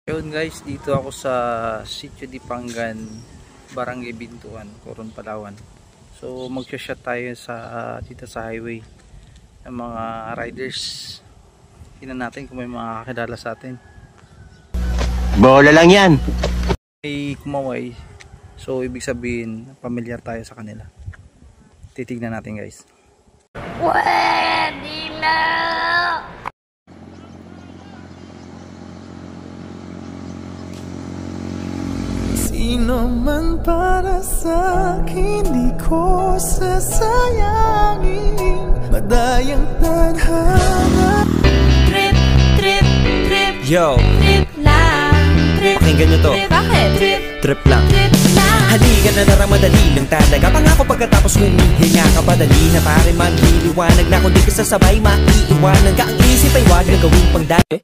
Yun guys, dito ako sa Sitio Dipangan, Barangay Bintuan, Coron, Palawan. So magsha-shot tayo sa dito sa highway ng mga riders. Tingnan natin kung may mga kakilala sa atin. Bola lang yan. May kumaway. So ibig sabihin, pamilyar tayo sa kanila. Titignan natin guys. Pwede na! Sino man para sa'kin, di ko sasayangin. Madayang tadhana. Trip, trip, trip. Yo, Trip lang. Trip. pakinggan nyo to. Trip. Bakit? Trip. Trip lang. Trip lang. Halika na naramadali lang talaga. Pangako pagkatapos humihinga ka pa. Dali na pare man liliwanag na. Kung di ka sasabay, maiiwanan ka. Ang isip ay wag na gawing pang dati.